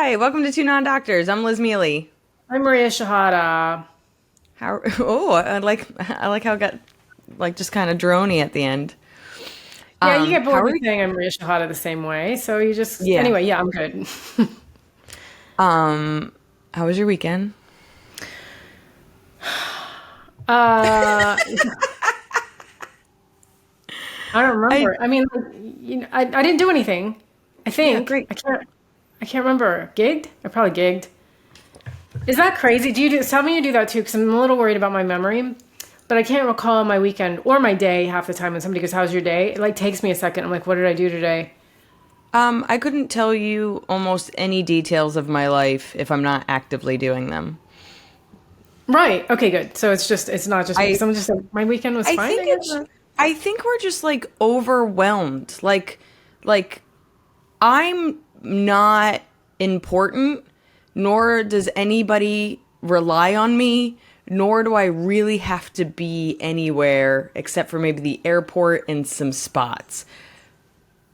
Hi, welcome to Two Non-Doctors. I'm Liz Mealy. I'm Maria Shahada. How? Oh, I like how it got like just kind of droney at the end. Yeah, you get How bored are with you? saying I'm Maria Shahada the same way, so you just Yeah. anyway. Yeah, I'm good. Um, how was your weekend? Uh, I don't I remember. I mean, I didn't do anything. I Yeah, think great. I can't remember. Gigged? I probably gigged. Is that crazy? Do you do? Tell me you do that too, because I'm a little worried about my memory. But I can't recall my weekend or my day half the time when somebody goes, "How's your day?" It like takes me a second. I'm like, "What did I do today?" I couldn't tell you almost any details of my life if I'm not actively doing them. Right. Okay. Good. So it's not just me because I I'm just like my weekend was I fine. think I it's guess. I think we're just like overwhelmed. Like I'm not important, nor does anybody rely on me, nor do I really have to be anywhere except for maybe the airport and some spots.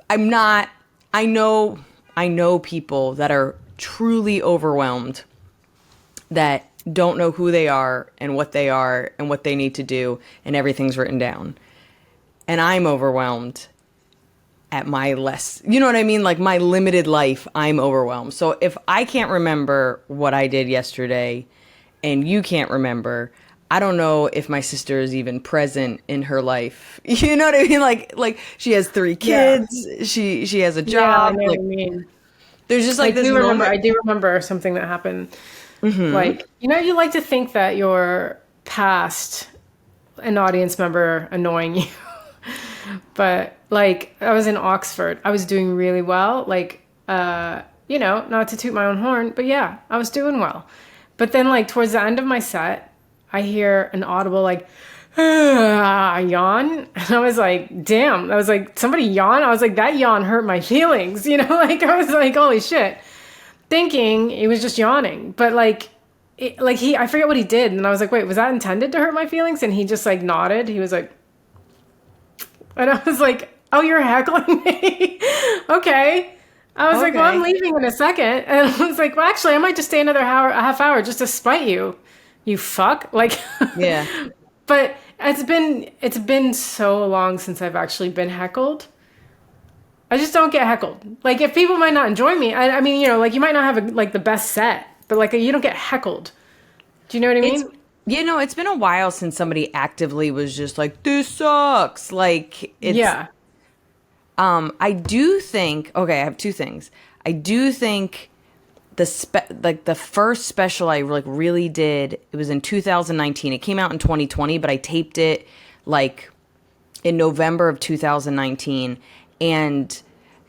I'm not I know I know people that are truly overwhelmed that don't know who they are and what they need to do and everything's written down. And I'm overwhelmed at my less, you know what I mean? Like my limited life, I'm overwhelmed. So if I can't remember what I did yesterday and you can't remember, I don't know if my sister is even present in her life. You know what I mean? Like she has three Yeah. kids, she has a Yeah, I job. know what Like you mean. there's just I like this do remember. moment. I do remember something that happened. Like, you like to think that you're past an audience member annoying you, but like, I was in Oxford. I was doing really well. Like, not to toot my own horn, but yeah, I was doing well. But then, like, towards the end of my set, I hear an audible like yawn, and I was like, "Damn!" I was like, "Somebody yawn." I was like, "That yawn hurt my feelings," Like I was like, "Holy shit!" Thinking he was just yawning, but I forget what he did, and I was like, "Wait, was that intended to hurt my feelings?" And he just like nodded. He was like, and I was like, "Oh, you're heckling me, okay." I was like, "Well, I'm Okay. leaving in a second," and I was like, "Well, actually, I might just stay another hour, a half hour, just to spite you, you fuck." Like, Yeah. but it's been so long since I've actually been heckled. I just don't get heckled. Like if people might not enjoy me, I mean, like you might not have like the best set, but like you don't get heckled. Do you know what I It's mean? it's been a while since somebody actively was just like, this sucks. Like it's Yeah. I do think, okay, I have two things. I do think the first special I like really did, it was in 2019. It came out in 2020, but I taped it like in November of 2019, and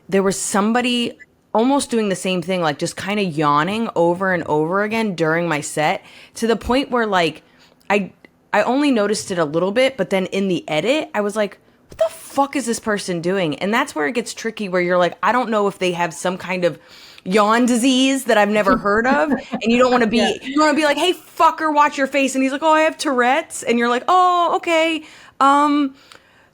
there was somebody almost doing the same thing, like just kind of yawning over and over again during my set, to the point where like I I only noticed it a little bit, but then in the edit, I was like, what the fuck is this person doing? And that's where it gets tricky, where you're like, I don't know if they have some kind of yawn disease that I've never heard of, and Yeah. you want to be like, hey fucker, watch your face. And he's like, oh, I have Tourette's. And you're like, oh, okay. um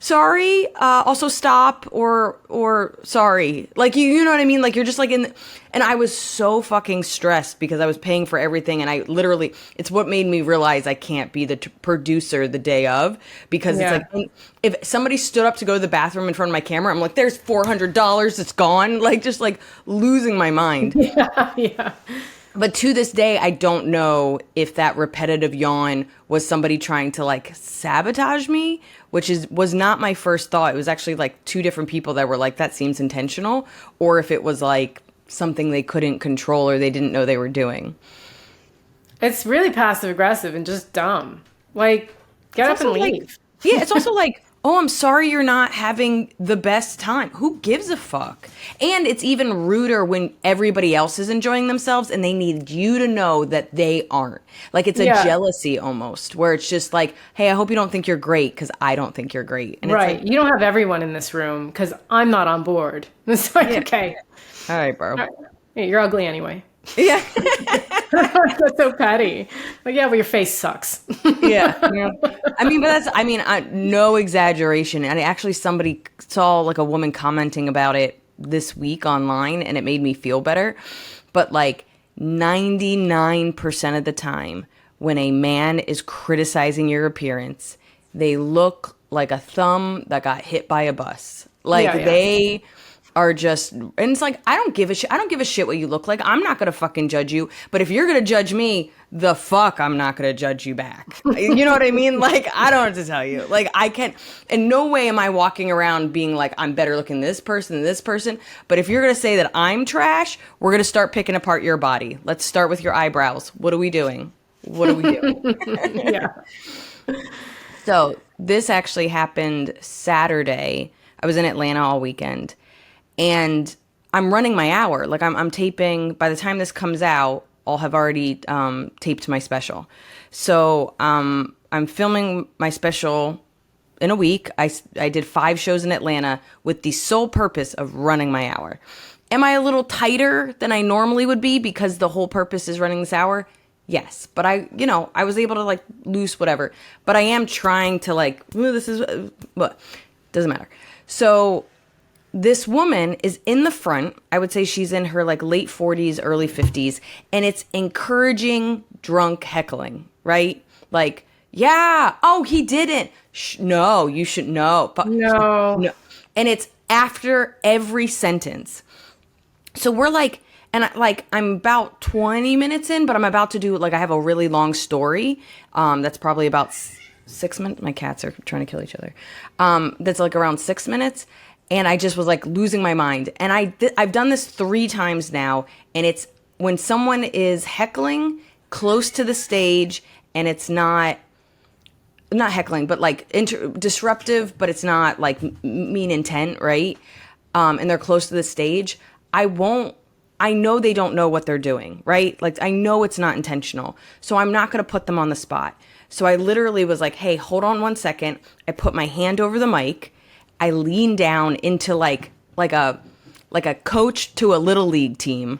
sorry, also stop, or sorry, like you know what I mean, like you're just like and I was so fucking stressed because I was paying for everything, and I literally, it's what made me realize I can't be the producer the day of, because it's Yeah. like, if somebody stood up to go to the bathroom in front of my camera, I'm like, there's $400, it's gone, like just like losing my mind. Yeah. Yeah. But to this day, I don't know if that repetitive yawn was somebody trying to like sabotage me, which was not my first thought. It was actually like two different people that were like, that seems intentional, or if it was like something they couldn't control or they didn't know they were doing. It's really passive aggressive and just dumb. Like, It's get up also and like, leave. yeah, it's also like, oh, I'm sorry you're not having the best time. Who gives a fuck? And it's even ruder when everybody else is enjoying themselves and they need you to know that they aren't. Like it's a Yeah. jealousy almost, where it's just like, hey, I hope you don't think you're great because I don't think you're great. And it's Right. like, You don't have everyone in this room because I'm not on board. It's like, yeah, okay, all right, bro. all right. Hey, you're ugly anyway. Yeah. That's so petty. Like, yeah, well, your face sucks. Yeah. Yeah. I mean, but no exaggeration. And actually, somebody saw like a woman commenting about it this week online, and it made me feel better. But like 99% of the time, when a man is criticizing your appearance, they look like a thumb that got hit by a bus. Like they are just, and it's like, I don't give a shit. I don't give a shit what you look like. I'm not gonna fucking judge you. But if you're gonna judge me, the fuck, I'm not gonna judge you back. You know what I mean? Like, I don't have to tell you. Like, I can't, in no way am I walking around being like, I'm better looking than this person than this person. But if you're gonna say that I'm trash, we're gonna start picking apart your body. Let's start with your eyebrows. What are we doing? What are we doing? Yeah. So this actually happened Saturday. I was in Atlanta all weekend, and I'm running my hour. Like I'm taping. By the time this comes out, I'll have already taped my special. So I'm filming my special in a week. I did 5 shows in Atlanta with the sole purpose of running my hour. Am I a little tighter than I normally would be because the whole purpose is running this hour? Yes, but I was able to like lose whatever. But I am trying to like, this is, but doesn't matter. So this woman is in the front. I would say she's in her like late 40s, early 50s, and it's encouraging drunk heckling, right? Like, yeah, oh, he didn't. No, you should know. No. And it's after every sentence. So we're like, and I'm about 20 minutes in, but I'm about to do, like, I have a really long story. That's probably about 6 minutes. My cats are trying to kill each other. That's like around 6 minutes. And I just was like losing my mind. And I've done this 3 times now. And it's when someone is heckling close to the stage and it's not heckling, but like disruptive, but it's not like mean intent, right? And they're close to the stage. I know they don't know what they're doing, right? Like, I know it's not intentional. So I'm not going to put them on the spot. So I literally was like, hey, hold on 1 second. I put my hand over the mic. I leaned down into like a coach to a little league team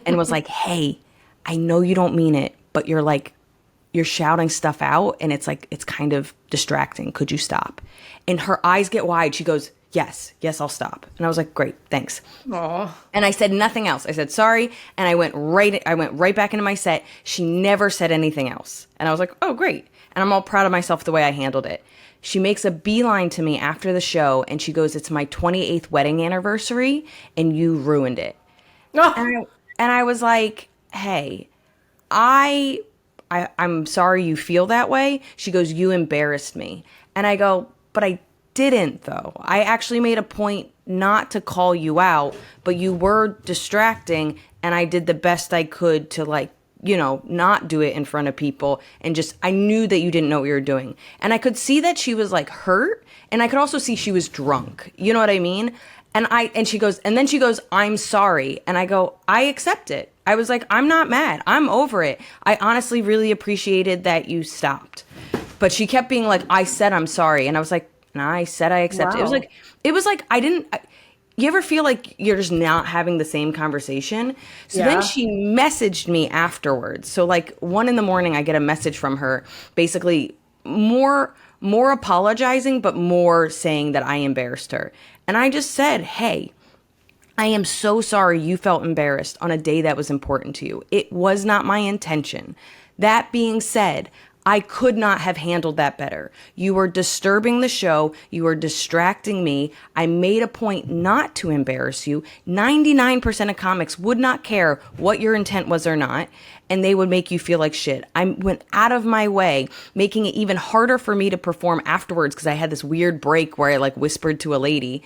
and was like, hey, I know you don't mean it, but you're shouting stuff out and it's like, it's kind of distracting. Could you stop? And her eyes get wide. She goes, yes, I'll stop. And I was like, great, thanks. Aww. And I said nothing else. I said, sorry. And I went right back into my set. She never said anything else. And I was like, oh, great. And I'm all proud of myself the way I handled it. She makes a beeline to me after the show and she goes, it's my 28th wedding anniversary and you ruined it. Oh. And I was like, hey, I'm sorry you feel that way. She goes, you embarrassed me. And I go, but I didn't though. I actually made a point not to call you out, but you were distracting and I did the best I could to like, not do it in front of people. And just, I knew that you didn't know what you were doing. And I could see that she was like hurt. And I could also see she was drunk. You know what I mean? And she goes, I'm sorry. And I go, I accept it. I was like, I'm not mad. I'm over it. I honestly really appreciated that you stopped. But she kept being like, I said I'm sorry. And I was like, no, I said I accept it. It was like, you ever feel like you're just not having the same conversation? So then she messaged me afterwards. So like 1 a.m, I get a message from her, basically more apologizing, but more saying that I embarrassed her. And I just said, hey, I am so sorry you felt embarrassed on a day that was important to you. It was not my intention. That being said, I could not have handled that better. You were disturbing the show. You were distracting me. I made a point not to embarrass you. 99% of comics would not care what your intent was or not, and they would make you feel like shit. I went out of my way, making it even harder for me to perform afterwards because I had this weird break where I like whispered to a lady.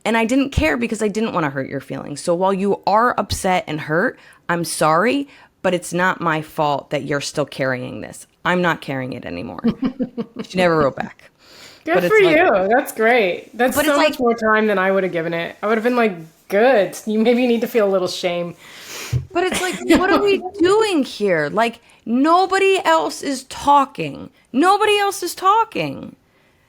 And I didn't care because I didn't want to hurt your feelings. So while you are upset and hurt, I'm sorry, but it's not my fault that you're still carrying this. I'm not carrying it anymore. She never wrote back. Good for you. That's great. That's so much more time than I would have given it. I would have been like, good. You maybe need to feel a little shame. But it's like, what are we doing here? Like, nobody else is talking. Nobody else is talking.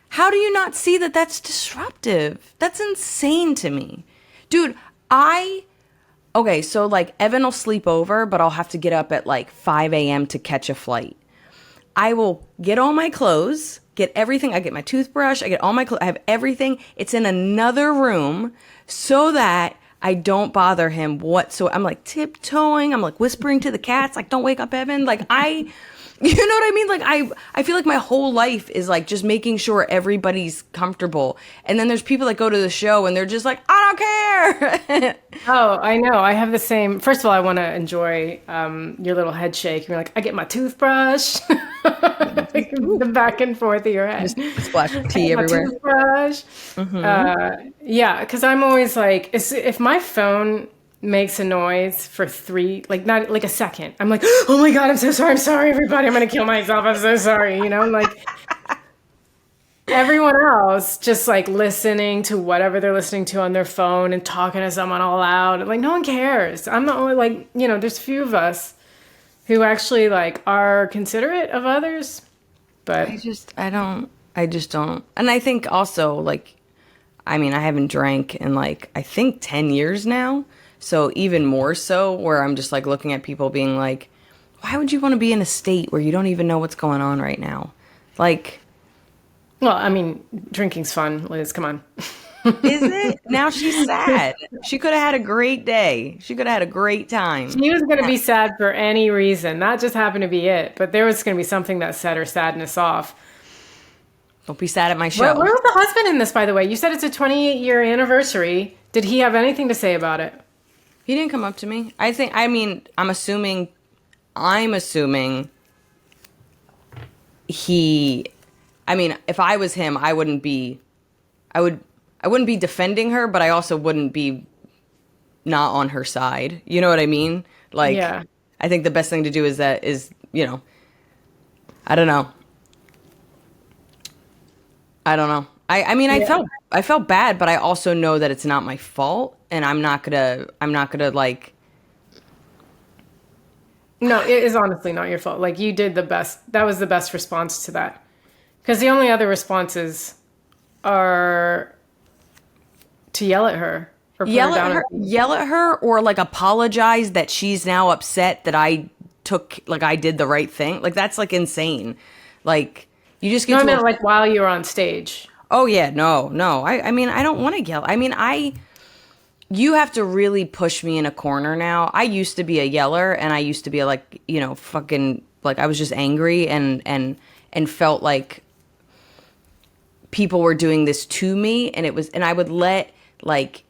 How do you not see that that's disruptive? That's insane to me. Dude, okay, so like Evan will sleep over, but I'll have to get up at like 5 a.m. to catch a flight. I will get all my clothes, get everything. I get my toothbrush. I get all my clothes. I have everything. It's in another room so that I don't bother him whatsoever. I'm like tiptoeing. I'm like whispering to the cats, like, don't wake up Evan. Like you know what I mean? Like I feel like my whole life is like just making sure everybody's comfortable. And then there's people that go to the show and they're just like, I don't care. Oh, I know. I have the same. First of all, I want to enjoy your little head shake. You're like, I get my toothbrush. Like, the back and forth of your head. Just splash of tea everywhere. Toothbrush. Yeah, because I'm always like, if my phone makes a noise for not like a second, I'm like, oh my God, I'm so sorry. I'm sorry, everybody. I'm going to kill myself. I'm so sorry. You know, like everyone else just like listening to whatever they're listening to on their phone and talking to someone all loud. Like, no one cares. I'm the only, like, you know, there's a few of us who actually like are considerate of others, but I just don't. And I think also, like, I mean, I haven't drank in like, I think 10 years now. So even more so, where I'm just like looking at people being like, why would you want to be in a state where you don't even know what's going on right now? Like, well, I mean, drinking's fun, Liz. Come on. is it? Now she's sad. She could have had a great day. She could have had a great time. She was going to be sad for any reason. That just happened to be it. But there was going to be something that set her sadness off. Don't be sad at my show. Where was the husband in this, by the way? You said it's a 28-year anniversary. Did he have anything to say about it? He didn't come up to me. I'm assuming if I was him, I wouldn't be defending her, but I also wouldn't be not on her side. You know what I mean? Like, yeah. I think the best thing to do is, you know, I don't know. I felt bad, but I also know that it's not my fault, and I'm not gonna like. No, it is honestly not your fault. Like, you did the best. That was the best response to that. Because the only other responses are to yell at her or put her down. Yell at her, or like apologize that she's now upset that I did the right thing. Like, that's like insane. Like, you just get. No, I meant like while you were on stage. Oh yeah, no. I mean, I don't want to yell. I mean, you have to really push me in a corner now. I used to be a yeller, and I used to be like, you know, fucking, like, I was just angry and felt like people were doing this to me, and I would let like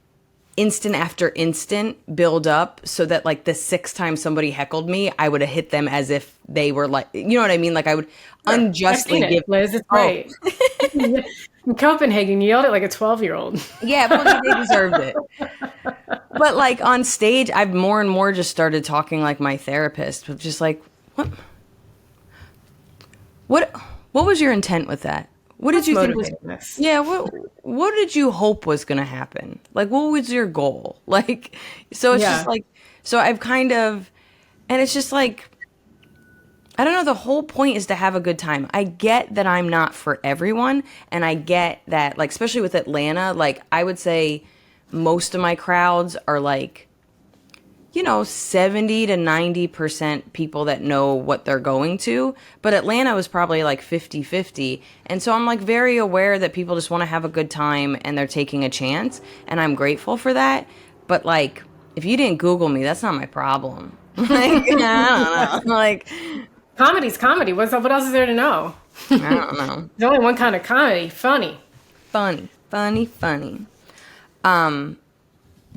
instant after instant build up so that like the sixth time somebody heckled me, I would have hit them as if they were like, you know what I mean? Like, I would unjustly give. Liz, it's great. In Copenhagen, you yelled at like a 12-year-old. Yeah, well, they deserved it. But like on stage, I've more and more just started talking like my therapist, but just like, what was your intent with that? What did you think was? Yeah, what did you hope was going to happen? Like, what was your goal? Like, so it's just like, so I've kind of, and it's just like, I don't know, the whole point is to have a good time. I get that I'm not for everyone, and I get that, like, especially with Atlanta, like, I would say most of my crowds are like, you know, 70 to 90% people that know what they're going to, but Atlanta was probably like 50-50. And so I'm like very aware that people just want to have a good time and they're taking a chance, and I'm grateful for that. But like, if you didn't Google me, that's not my problem. Like, I don't know. Like, comedy's comedy. What else is there to know? I don't know. There's only one kind of comedy. Funny.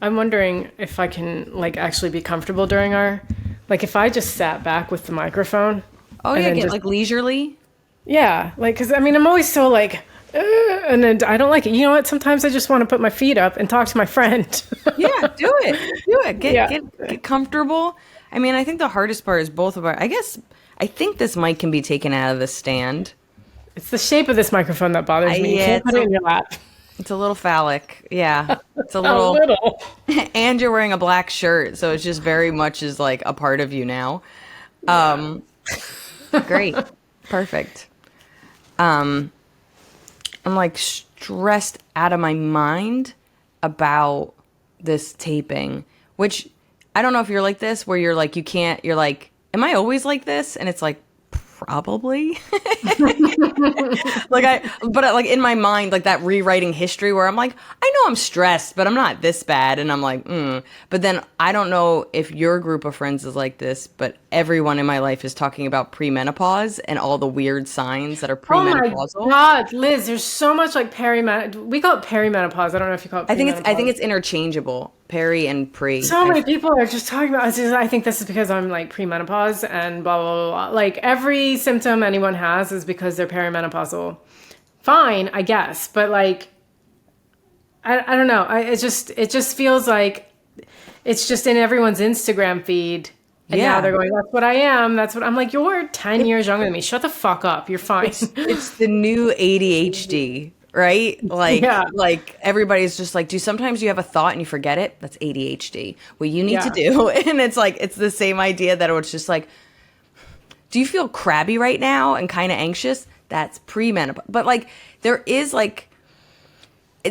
I'm wondering if I can like actually be comfortable during like if I just sat back with the microphone. Oh yeah, get like leisurely. Yeah, like, because I mean, I'm always so like, and then I don't like it. You know what? Sometimes I just want to put my feet up and talk to my friend. Yeah, do it. Get comfortable. I mean, I think the hardest part is both of our. I think this mic can be taken out of the stand. It's the shape of this microphone that bothers me. You can't put it in your lap. It's a little phallic. Yeah. It's a little. And you're wearing a black shirt, so it's just very much is like a part of you now. Great. Perfect. I'm like stressed out of my mind about this taping, which I don't know if you're like this, where you're like, you're like, am I always like this? And it's like, probably. But in my mind, like that rewriting history where I'm like, I know I'm stressed, but I'm not this bad. And I'm like, But then I don't know if your group of friends is like this, but everyone in my life is talking about premenopause and all the weird signs that are Oh my premenopausal. God, Liz, there's so much like we call it perimenopause. I don't know if you call it I think premenopause. it's interchangeable, peri and pre. So many people are just talking about this. I think this is because I'm like premenopause and blah, blah, blah, blah. Like every symptom anyone has is because they're perimenopausal. Fine, I guess. But like, I don't know. It just feels like it's just in everyone's Instagram feed. And now Yeah. they're going, that's what I am. That's what I'm like. You're 10 years younger than me. Shut the fuck up. You're fine. It's the new ADHD, right? Yeah. Like everybody's just like, do sometimes you have a thought and you forget it? That's ADHD. What you need to Yeah. do, and it's like it's the same idea that it's just like, do you feel crabby right now and kind of anxious? That's premenopause. But like there is like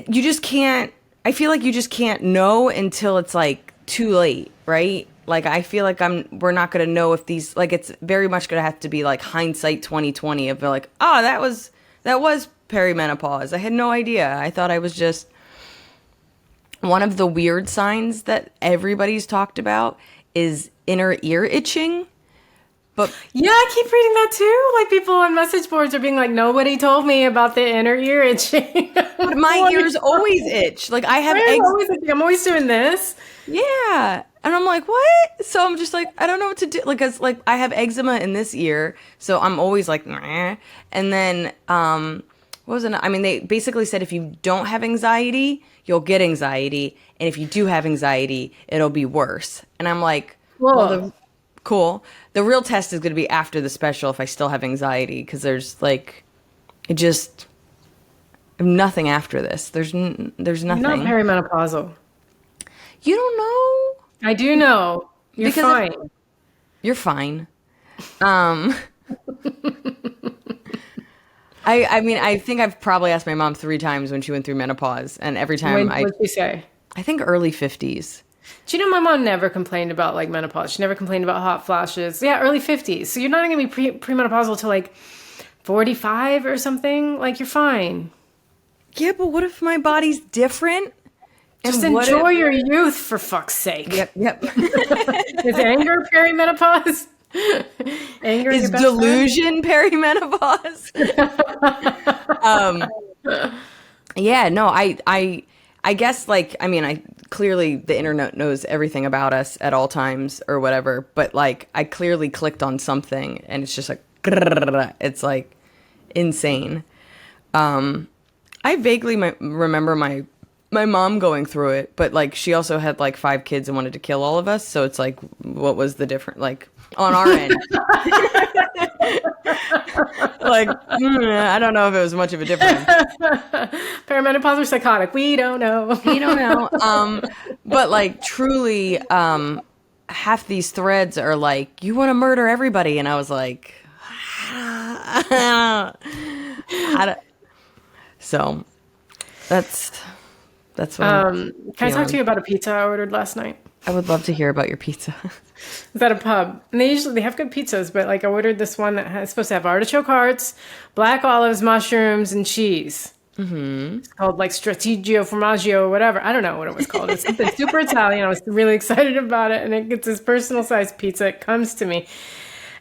you just can't. I feel like you just can't know until it's like too late, right? Like I feel like we're not gonna know if these like it's very much gonna have to be like hindsight 2020 of like, oh, that was perimenopause. I had no idea. I thought I was just one of the weird signs that everybody's talked about is inner ear itching. But Yeah, I keep reading that too. Like people on message boards are being like, nobody told me about the inner ear itching. my ears always itch. Like I have eggs. I'm always doing this. Yeah. And I'm like, what? So I'm just like, I don't know what to do. Like, like I have eczema in this ear, so I'm always like, meh. And then, what was it? I mean, they basically said if you don't have anxiety, you'll get anxiety, and if you do have anxiety, it'll be worse. And I'm like, well, Whoa. cool. The real test is going to be after the special if I still have anxiety, because there's like, it just nothing after this. There's You're nothing. not perimenopausal. You don't know. I do know. You're Because fine. You're fine. Um, I mean, I think I've probably asked my mom 3 times when she went through menopause, and every time What'd she say? I think early 50s. Do you know my mom never complained about like menopause? She never complained about hot flashes. Yeah, early 50s. So you're not going to be premenopausal till like 45 or something. Like you're fine. Yeah, but what if my body's different? Just And what enjoy if- your youth for fuck's sake. Yep. Is anger perimenopause? Anger Is your best friend? delusion perimenopause? Yeah, no, I guess like I mean I clearly the internet knows everything about us at all times or whatever, but like I clearly clicked on something and it's just like it's like insane. I vaguely remember my mom going through it, but like she also had like 5 kids and wanted to kill all of us, so it's like what was the difference like on our end? Like I don't know if it was much of a difference. Perimenopause or psychotic? We don't know. You don't know. But like truly, half these threads are like, you want to murder everybody. And I was like, I don't- so that's what I'm Can I talk to feeling. you about a pizza I ordered last night? I would love to hear about your pizza. It's at a pub, and they have good pizzas, but like I ordered this one that is supposed to have artichoke hearts, black olives, mushrooms, and cheese. Mm-hmm. It's called like Strategio Formaggio or whatever. I don't know what it was called. It's something super Italian. I was really excited about it, and it gets this personal sized pizza. It comes to me,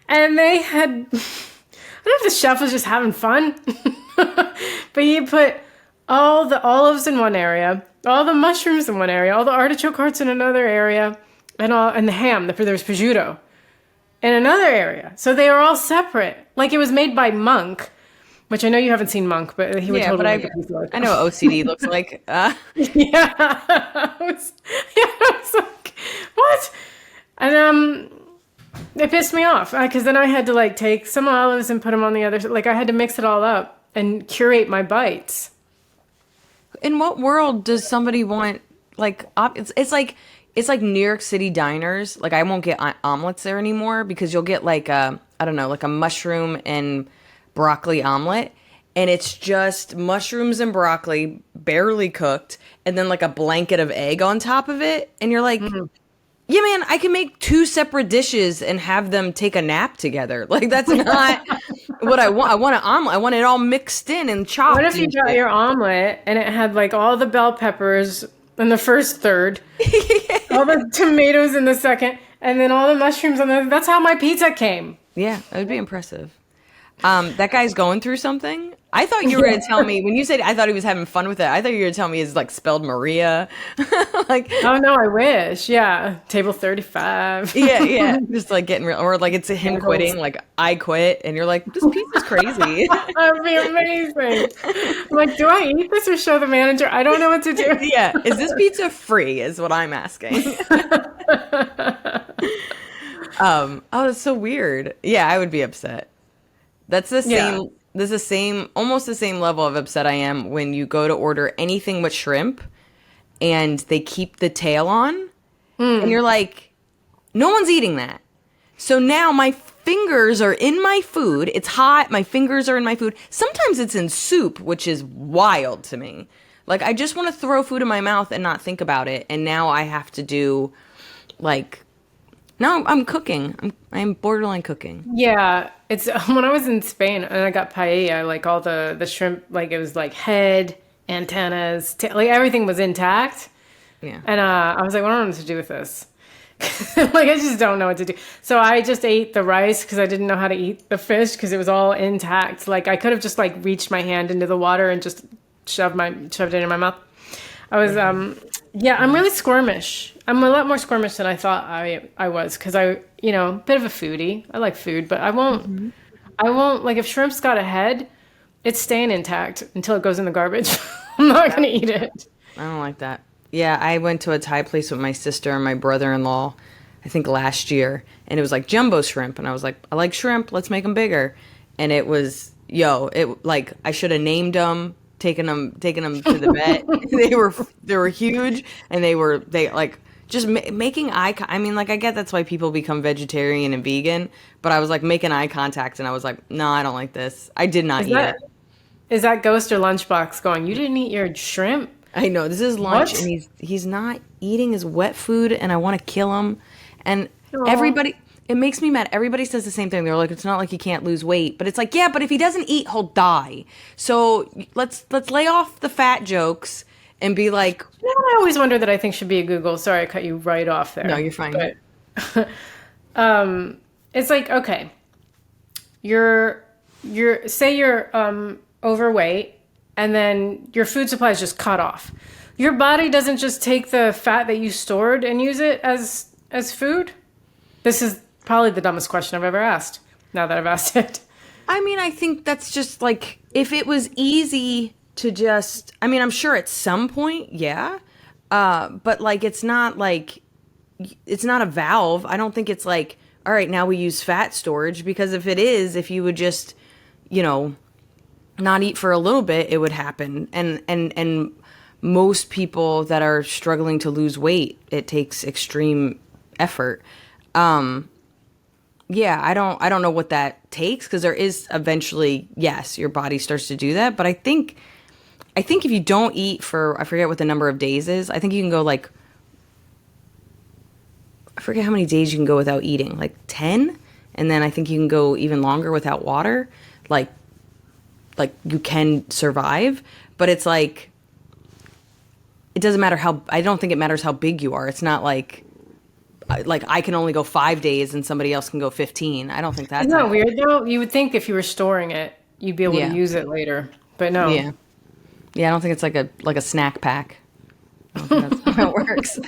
and they had. I don't know if the chef was just having fun, but he put all the olives in one area, all the mushrooms in one area, all the artichoke hearts in another area, and the ham. There's prosciutto in another area. So they are all separate. Like it was made by Monk, which I know you haven't seen Monk, but he would Yeah, but totally make a pizza like I know what OCD looks like. yeah. I was like, what? And it pissed me off because then I had to like take some olives and put them on the other. Like I had to mix it all up and curate my bites. In what world does somebody want like it's like New York City diners. Like I won't get omelets there anymore because you'll get like a I don't know like a mushroom and broccoli omelet, and it's just mushrooms and broccoli barely cooked, and then like a blanket of egg on top of it, and you're like, Yeah, man, I can make 2 separate dishes and have them take a nap together. Like, that's not what I want. I want an omelet. I want it all mixed in and What chopped if you and got shit. your omelet and it had like all the bell peppers in the first third, all the tomatoes in the second, and then all the mushrooms on the? That's how my pizza came. Yeah, that would be impressive. That guy's going through something. I thought you were going to tell me, when you said I thought he was having fun with it, I thought you were going to tell me it's like spelled Maria. Like, Oh no, I wish. Yeah, table 35. yeah. Just like getting real, or like it's him quitting, like I quit, and you're like, this pizza's crazy. That'd be amazing. I'm like, do I eat this or show the manager? I don't know what to do. Yeah, is this pizza free? Is what I'm asking. Oh, that's so weird. Yeah, I would be upset. That's the Yeah. same. This is the same, almost the same level of upset I am when you go to order anything but shrimp, and they keep the tail on, and you're like, no one's eating that. So now my fingers are in my food. It's hot. My fingers are in my food. Sometimes it's in soup, which is wild to me. Like, I just want to throw food in my mouth and not think about it. And now I have to do, like, no, I'm cooking. I'm borderline cooking. Yeah, it's when I was in Spain and I got paella, like all the shrimp, like it was like head, antennas, like everything was intact. Yeah. And I was like, well, I don't know what to do with this. Like I just don't know what to do. So I just ate the rice because I didn't know how to eat the fish because it was all intact. Like I could have just like reached my hand into the water and just shoved it in my mouth. I was yeah, I'm really squirmish. I'm a lot more squirmish than I thought I was because bit of a foodie. I like food, but I won't like if shrimp's got a head, it's staying intact until it goes in the garbage. I'm not gonna eat it. I don't like that. Yeah, I went to a Thai place with my sister and my brother-in-law, I think last year, and it was like jumbo shrimp, and I was like, I like shrimp, let's make them bigger. And it was, it like I should have named them, taken them to the vet. they were huge, and they like just making I mean, like I get that's why people become vegetarian and vegan, but I was like making eye contact, and I was like, no, I don't like this. I did not eat it. Is that Ghost or Lunchbox going, you didn't eat your shrimp? I know this is lunch, What? and he's not eating his wet food, and I want to kill him. And Aw. everybody, it makes me mad. Everybody says the same thing. They're like, it's not like he can't lose weight, but it's like, yeah, but if he doesn't eat, he'll die. So let's lay off the fat jokes and be like, I always wonder that I think should be a Google. Sorry, I cut you right off there. no, you're fine. But it's like, okay, say you're overweight and then your food supply is just cut off. Your body doesn't just take the fat that you stored and use it as food? This is probably the dumbest question I've ever asked, now that I've asked it. I mean, I think that's just like, if it was easy to just, I mean, I'm sure at some point, yeah. But like, it's not a valve. I don't think it's like, all right, now we use fat storage, because if you would just, not eat for a little bit, it would happen. And most people that are struggling to lose weight, it takes extreme effort. Yeah, I don't know what that takes, because there is eventually, yes, your body starts to do that. But I think if you don't eat for, I forget what the number of days is. I think you can go like, I forget how many days you can go without eating, like 10. And then I think you can go even longer without water. Like you can survive, but it's like, it doesn't matter I don't think it matters how big you are. It's not like I can only go 5 days and somebody else can go 15. I don't think that's Isn't that weird though? You would think if you were storing it, you'd be able Yeah. to use it later. But no. Yeah. Yeah, I don't think it's like a snack pack. I don't think that's how it works.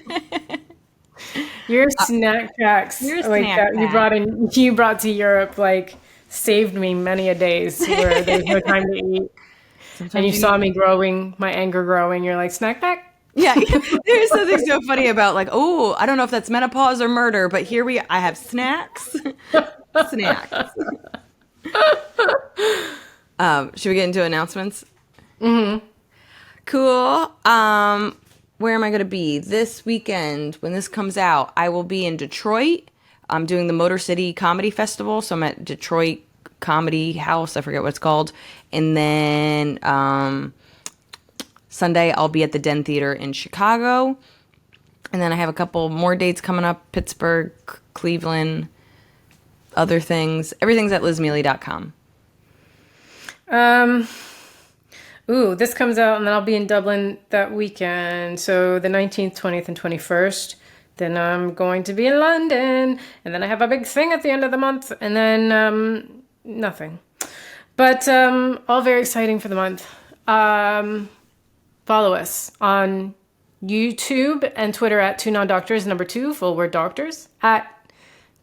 Your snack packs Your like snack that you brought to Europe like saved me many a days where there's no time to eat. And you saw me growing, my anger growing, you're like, snack pack? Yeah, there's something so funny about like, oh, I don't know if that's menopause or murder, but I have snacks. Snacks. Should we get into announcements? Mm-hmm. Cool. Where am I going to be? This weekend, when this comes out, I will be in Detroit. I'm doing the Motor City Comedy Festival, so I'm at Detroit Comedy House. I forget what it's called. And then Sunday, I'll be at the Den Theater in Chicago. And then I have a couple more dates coming up, Pittsburgh, Cleveland, other things. Everything's at lizmealy.com. Ooh, this comes out, and then I'll be in Dublin that weekend. So the 19th, 20th, and 21st. Then I'm going to be in London, and then I have a big thing at the end of the month, and then nothing. But all very exciting for the month. Follow us on YouTube and Twitter at TwoNonDoctors, number 2, full word doctors, at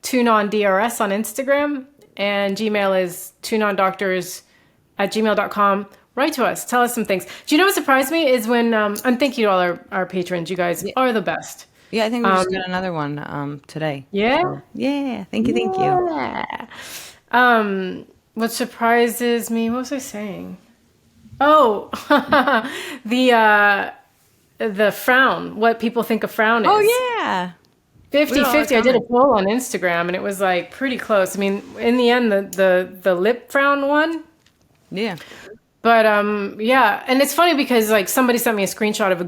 TwoNonDRS on Instagram, and Gmail is TwoNonDoctors@gmail.com. Write to us. Tell us some things. Do you know what surprised me is when, and thank you to all our patrons. You guys are the best. Yeah, I think we just got another one today. Yeah? So, yeah, thank you, thank you. What surprises me, what was I saying? Oh, the frown, what people think a frown is. Oh, yeah. 50-50. I did a poll on Instagram, and it was like pretty close. I mean, in the end, the lip frown won. Yeah. But yeah, and it's funny because like somebody sent me a screenshot of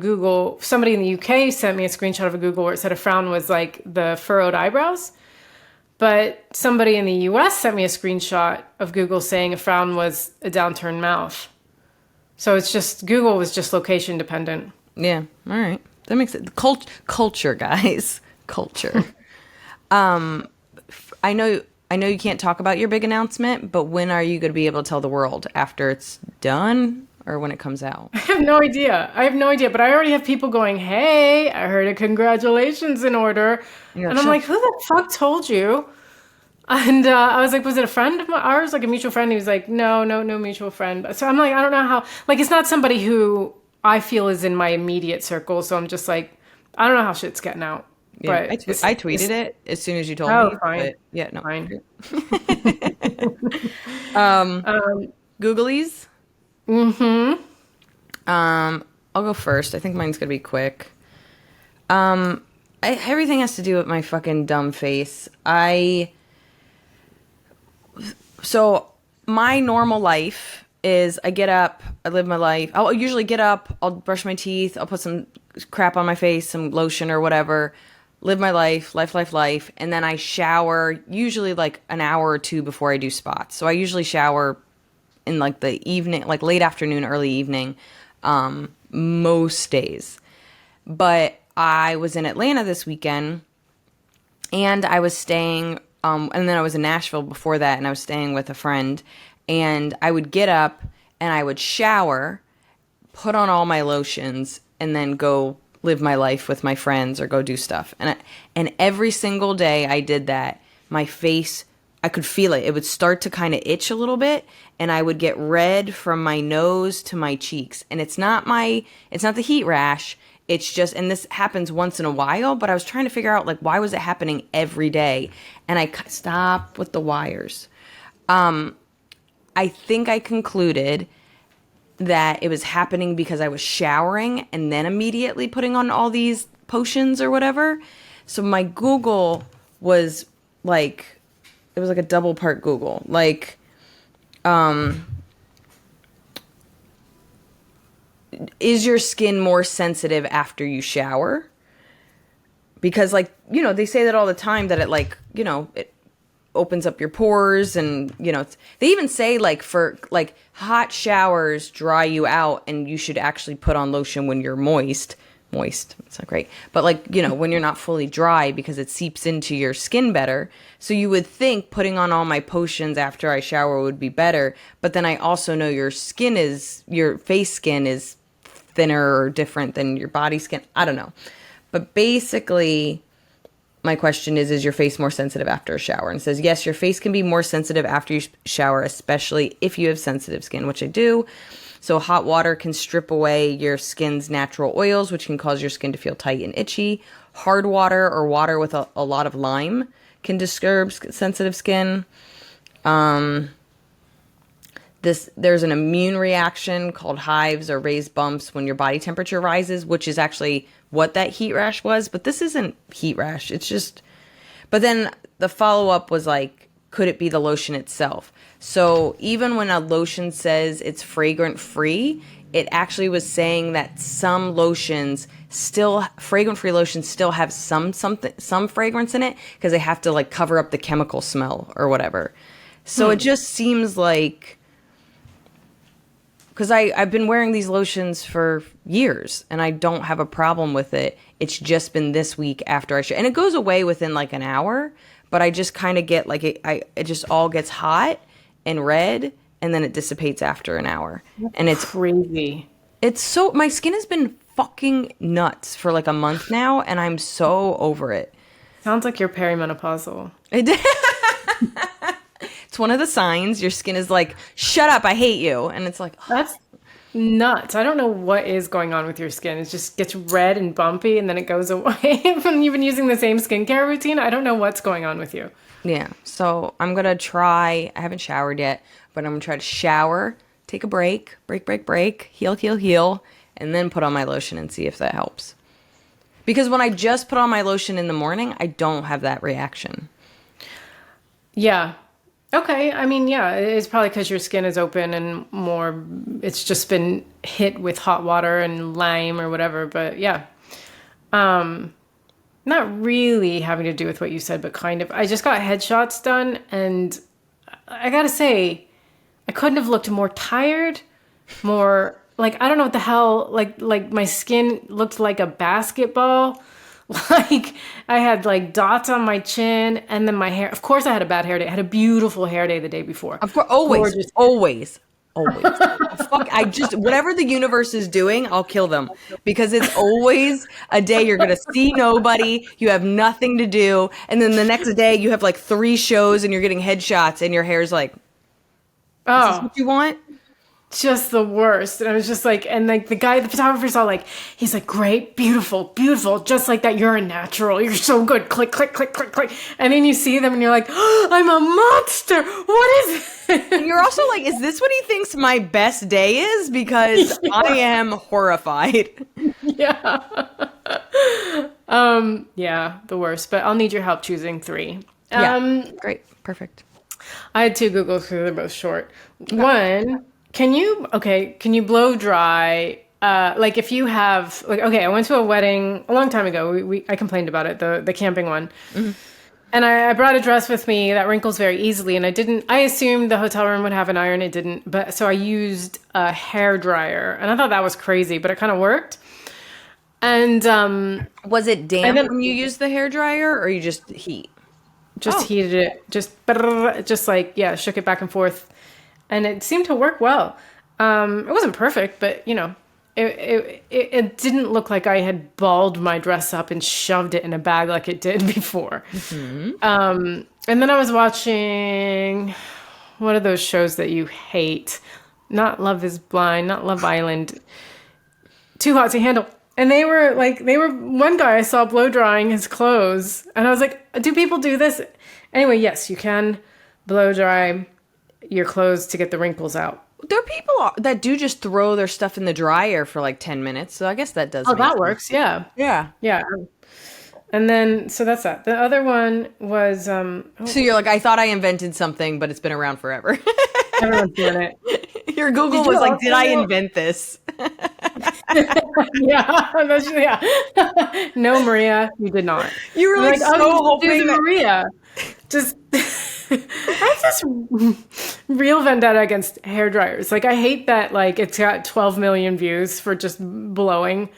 somebody in the UK sent me a screenshot of a Google where it said a frown was like the furrowed eyebrows. But somebody in the US sent me a screenshot of Google saying a frown was a downturned mouth. So it's just, Google was just location dependent. Yeah. All right. That makes it culture, guys. Culture. I know you can't talk about your big announcement, but when are you going to be able to tell the world? After it's done or when it comes out? I have no idea. But I already have people going, hey, I heard a congratulations in order. And I'm like, who the fuck told you? And I was like, was it a friend of ours, like a mutual friend? He was like, no mutual friend. So I'm like, I don't know how, like, it's not somebody who I feel is in my immediate circle. So I'm just like, I don't know how shit's getting out. Yeah, but I tweeted it as soon as you told me. Fine. But yeah, no. Fine. Googlies? Mm-hmm. I'll go first. I think mine's gonna be quick. Everything has to do with my fucking dumb face. So my normal life is I get up, I live my life. I'll usually get up, I'll brush my teeth, I'll put some crap on my face, some lotion or whatever, live my life, and then I shower usually like an hour or two before I do spots. So I usually shower in like the evening, like late afternoon, early evening, most days. But I was in Atlanta this weekend, and I was staying, and then I was in Nashville before that, and I was staying with a friend, and I would get up, and I would shower, put on all my lotions, and then go live my life with my friends or go do stuff. And every single day I did that, my face, I could feel it. It would start to kind of itch a little bit, and I would get red from my nose to my cheeks. And it's not the heat rash. It's just, and this happens once in a while, but I was trying to figure out, like, why was it happening every day? And I stopped with the wires. I think I concluded that it was happening because I was showering and then immediately putting on all these potions or whatever. So my Google was like, it was like a double part Google. Like, is your skin more sensitive after you shower? Because, like, you know, they say that all the time, that it, like, you know, it opens up your pores, and, you know, they even say, like, for, like, hot showers dry you out, and you should actually put on lotion when you're moist, it's not great, but, like, you know, when you're not fully dry, because it seeps into your skin better. So you would think putting on all my potions after I shower would be better, but then I also know your face skin is thinner or different than your body skin. I don't know. But basically, my question is your face more sensitive after a shower? And it says, yes, your face can be more sensitive after you shower, especially if you have sensitive skin, which I do. So hot water can strip away your skin's natural oils, which can cause your skin to feel tight and itchy. Hard water or water with a lot of lime can disturb sensitive skin. There's an immune reaction called hives or raised bumps when your body temperature rises, which is actually what that heat rash was. But this isn't heat rash. It's just, but then the follow-up was like, could it be the lotion itself? So even when a lotion says it's fragrant free, it actually was saying that some lotions still fragrance-free lotions still have some fragrance in it because they have to like cover up the chemical smell or whatever. So it just seems like, because I've been wearing these lotions for years and I don't have a problem with it. It's just been this week after I show, and it goes away within like an hour, but I just kind of get like it just all gets hot and red, and then it dissipates after an hour. And it's crazy. It's so, my skin has been fucking nuts for like a month now, and I'm so over it. Sounds like you're perimenopausal. It's one of the signs. Your skin is like, shut up, I hate you. And it's like, oh. That's nuts. I don't know what is going on with your skin. It just gets red and bumpy and then it goes away. When you've been using the same skincare routine, I don't know what's going on with you. Yeah. So I'm going to try, I haven't showered yet, but I'm going to try to shower, take a break, heal, and then put on my lotion and see if that helps. Because when I just put on my lotion in the morning, I don't have that reaction. Yeah. Okay. I mean, yeah, it's probably because your skin is open and more, it's just been hit with hot water and lime or whatever. But yeah, not really having to do with what you said, but kind of. I just got headshots done, and I gotta say, I couldn't have looked more tired, more like, I don't know what the hell, like my skin looked like a basketball. Like I had like dots on my chin, and then my hair. Of course, I had a bad hair day. I had a beautiful hair day the day before. Of course, always. Fuck, I just, whatever the universe is doing, I'll kill them, because it's always a day you're gonna see nobody, you have nothing to do, and then the next day you have like 3 shows and you're getting headshots, and your hair's like, is this what you want? Just the worst. And I was just like, and like the photographer's all like, he's like, great, beautiful, just like that. You're a natural. You're so good. Click, click, click, click, click. And then you see them and you're like, oh, I'm a monster. What is it? And you're also like, is this what he thinks my best day is? Because I am horrified. Yeah. Yeah, the worst. But I'll need your help choosing 3. Great. Perfect. I had 2 Googles because they're both short. One, can you blow dry? Like if you have, like, okay, I went to a wedding a long time ago. I complained about it, the camping one. Mm-hmm. And I brought a dress with me that wrinkles very easily. And I assumed the hotel room would have an iron. It didn't. But so I used a hair dryer, and I thought that was crazy, but it kind of worked. And, was it damp when you used the hair dryer, or you just heat? Just heated it, just like, yeah, shook it back and forth. And it seemed to work well. It wasn't perfect, but, you know, it didn't look like I had balled my dress up and shoved it in a bag like it did before. Mm-hmm. And then I was watching, what are those shows that you hate? Not Love is Blind, not Love Island. Too Hot to Handle. And they were one guy I saw blow drying his clothes. And I was like, do people do this? Anyway, yes, you can blow dry your clothes to get the wrinkles out. There are people that do just throw their stuff in the dryer for like 10 minutes. So I guess that does. Oh, that works. Yeah. Yeah. Yeah. And then, so that's that. The other one was... So you're like, I thought I invented something, but it's been around forever. Everyone's doing it. Your Google was like, did I invent this? Yeah. No, Maria, you did not. You were like, so hoping that... Maria. Just... I have this real vendetta against hair dryers. Like, I hate that, like, it's got 12 million views for just blowing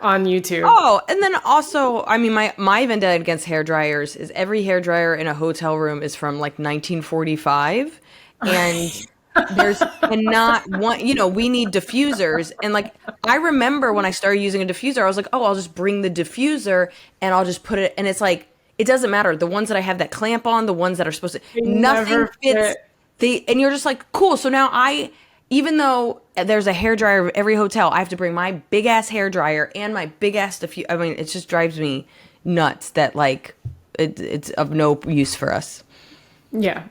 on YouTube. Oh, and then also, I mean, my vendetta against hair dryers is every hair dryer in a hotel room is from like 1945, and there's not one. You know, we need diffusers, and like I remember when I started using a diffuser, I was like, oh, I'll just bring the diffuser and I'll just put it, and it's like it doesn't matter. The ones that I have that clamp on, the ones that are supposed to, nothing fits. And you're just like, cool. So now even though there's a hair dryer at every hotel, I have to bring my big ass hair dryer and my big ass diffuser. I mean, it just drives me nuts that like it's of no use for us. Yeah.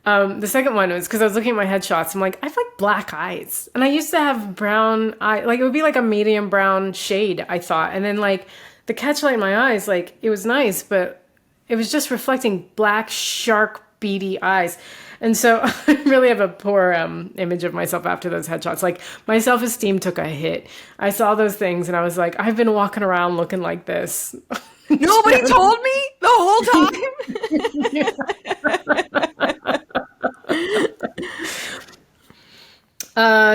The second one was because I was looking at my headshots. I'm like, I have like black eyes, and I used to have brown eye. Like it would be like a medium brown shade, I thought, and then like the catchlight in my eyes, like it was nice, but it was just reflecting black, sharp beady eyes. And so I really have a poor image of myself after those headshots. Like my self-esteem took a hit. I saw those things and I was like, I've been walking around looking like this. Nobody told me the whole time.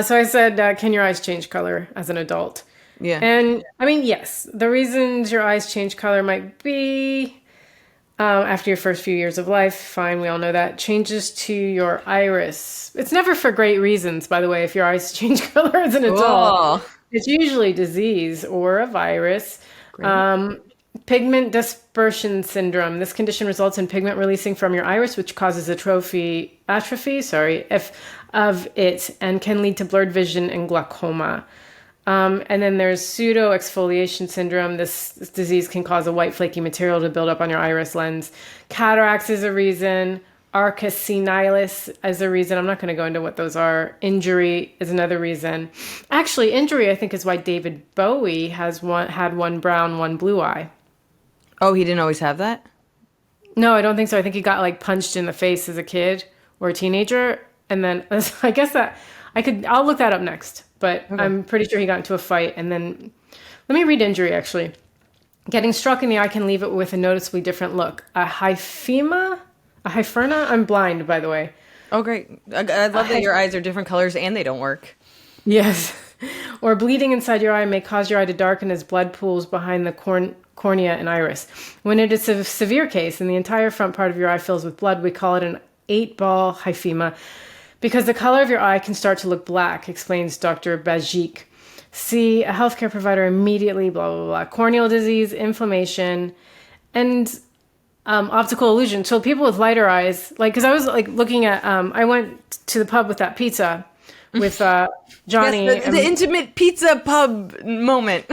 So I said, can your eyes change color as an adult? Yeah. And I mean, yes, the reasons your eyes change color might be after your first few years of life. Fine, we all know that. Changes to your iris. It's never for great reasons, by the way, if your eyes change color as an adult. Oh. It's usually disease or a virus. Pigment dispersion syndrome. This condition results in pigment releasing from your iris, which causes atrophy, of it, and can lead to blurred vision and glaucoma. And then there's pseudo-exfoliation syndrome. This disease can cause a white flaky material to build up on your iris lens. Cataracts is a reason. Arcus senilis is a reason. I'm not going to go into what those are. Injury is another reason. Actually, injury, I think, is why David Bowie had one brown, one blue eye. Oh, he didn't always have that? No, I don't think so. I think he got like punched in the face as a kid or a teenager. And then I guess that I'll look that up next. But okay. I'm pretty sure he got into a fight. And then let me read injury, actually. Getting struck in the eye can leave it with a noticeably different look. A hyphema? A hypherna? I'm blind, by the way. Oh, great. I love that your eyes are different colors and they don't work. Yes. Or bleeding inside your eye may cause your eye to darken as blood pools behind the cornea and iris. When it is a severe case and the entire front part of your eye fills with blood, we call it an 8-ball hyphema because the color of your eye can start to look black, explains Dr. Bajik. See a healthcare provider immediately, blah, blah, blah. Corneal disease, inflammation, and optical illusion. So people with lighter eyes, like, because I was like looking at, I went to the pub with that pizza with Johnny. Yes, the intimate pizza pub moment.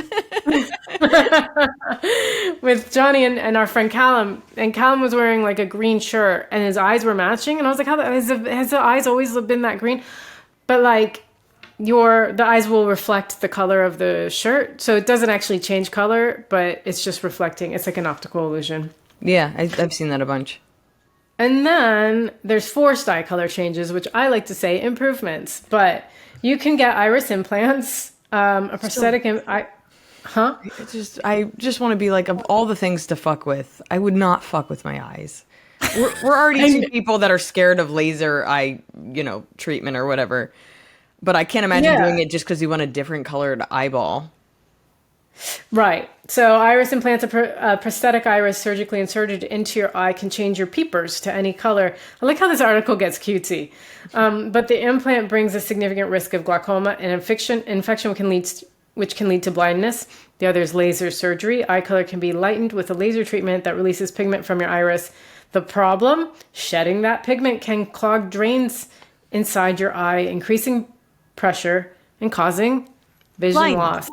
With Johnny and our friend Callum. And Callum was wearing like a green shirt and his eyes were matching. And I was like, has the eyes always been that green? But like the eyes will reflect the color of the shirt. So it doesn't actually change color, but it's just reflecting. It's like an optical illusion. Yeah, I've seen that a bunch. And then there's forced eye color changes, which I like to say improvements. But you can get iris implants, a prosthetic. I just want to be like, of all the things to fuck with, I would not fuck with my eyes. We're already two people that are scared of laser eye, treatment or whatever. But I can't imagine doing it just because you want a different colored eyeball. Right. So iris implants, a prosthetic iris surgically inserted into your eye, can change your peepers to any color. I like how this article gets cutesy. But the implant brings a significant risk of glaucoma and infection which can lead to blindness. The other is laser surgery. Eye color can be lightened with a laser treatment that releases pigment from your iris. The problem? Shedding that pigment can clog drains inside your eye, increasing pressure and causing vision loss.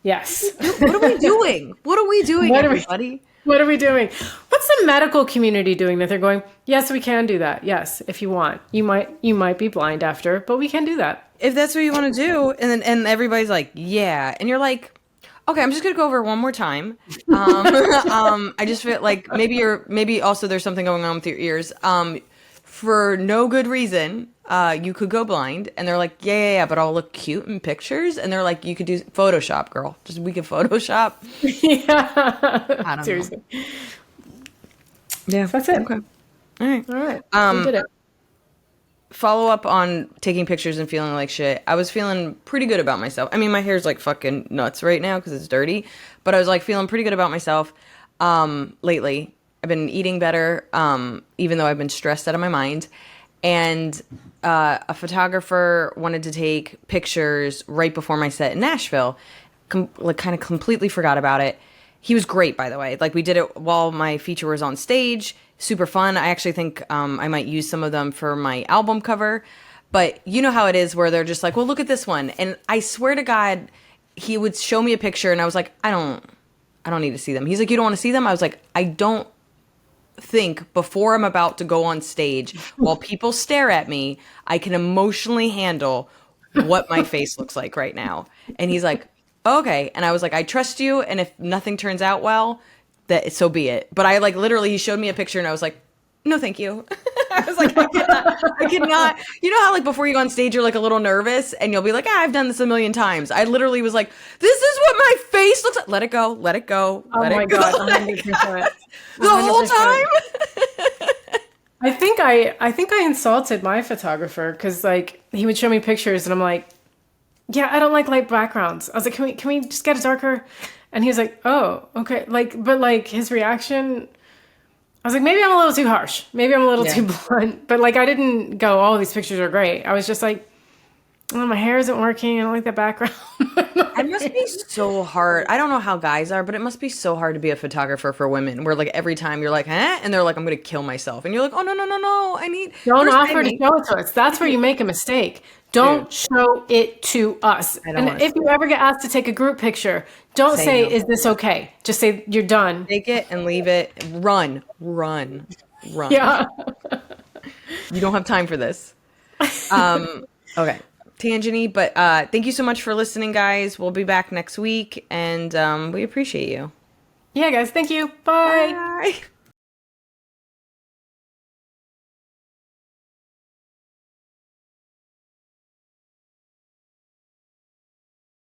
Yes. What are we doing? What are we doing, everybody? What are we doing? What's the medical community doing that they're going, yes, we can do that. Yes, if you want. You might be blind after, but we can do that. If that's what you want to do, and everybody's like, yeah. And you're like, okay, I'm just going to go over it one more time. I just feel like maybe also there's something going on with your ears. For no good reason, you could go blind. And they're like, yeah, but I'll look cute in pictures. And they're like, you could do Photoshop, girl. We could Photoshop. Yeah. I don't Seriously. know. Yeah. So that's it. Okay. All right. We did it. Follow up on taking pictures and feeling like shit. I was feeling pretty good about myself. I mean, my hair's like fucking nuts right now because it's dirty. But I was like feeling pretty good about myself lately. I've been eating better, even though I've been stressed out of my mind. And a photographer wanted to take pictures right before my set in Nashville. Kind of completely forgot about it. He was great, by the way. Like, we did it while my feature was on stage. Super fun. I actually think I might use some of them for my album cover. But you know how it is where they're just like, well, look at this one. And I swear to God, he would show me a picture and I was like, I don't need to see them. He's like, you don't want to see them? I was like, I don't think before I'm about to go on stage while people stare at me, I can emotionally handle what my face looks like right now. And he's like, okay. And I was like, I trust you. And if nothing turns out well, that so be it. But I literally, he showed me a picture and I was like, no, thank you. I was like, I cannot. You know how like before you go on stage, you're like a little nervous and you'll be like, I've done this a million times. I literally was like, this is what my face looks like. Let it go. Let it go. Oh Let my it go. God, 100%. The whole 100%. time. I think I insulted my photographer because like he would show me pictures and I'm like, yeah, I don't like light backgrounds. I was like, can we just get it darker? And he was like, oh, okay. Like, but like his reaction, I was like, maybe I'm a little too harsh. Maybe I'm a little too blunt. But like, I didn't go, oh, these pictures are great. I was just like, oh, my hair isn't working. I don't like that background. It must be so hard. I don't know how guys are, but it must be so hard to be a photographer for women where like every time you're like, huh? And they're like, I'm going to kill myself. And you're like, oh, no, no, no, no. Don't first offer to show it to us. That's where you make a mistake. Don't show it to us. And if you ever get asked to take a group picture, don't say, is this okay? Just say you're done. Take it and leave it. Run. Yeah. You don't have time for this. Okay. Tangeny, but thank you so much for listening, guys. We'll be back next week, and we appreciate you. Yeah, guys. Thank you. Bye. Bye.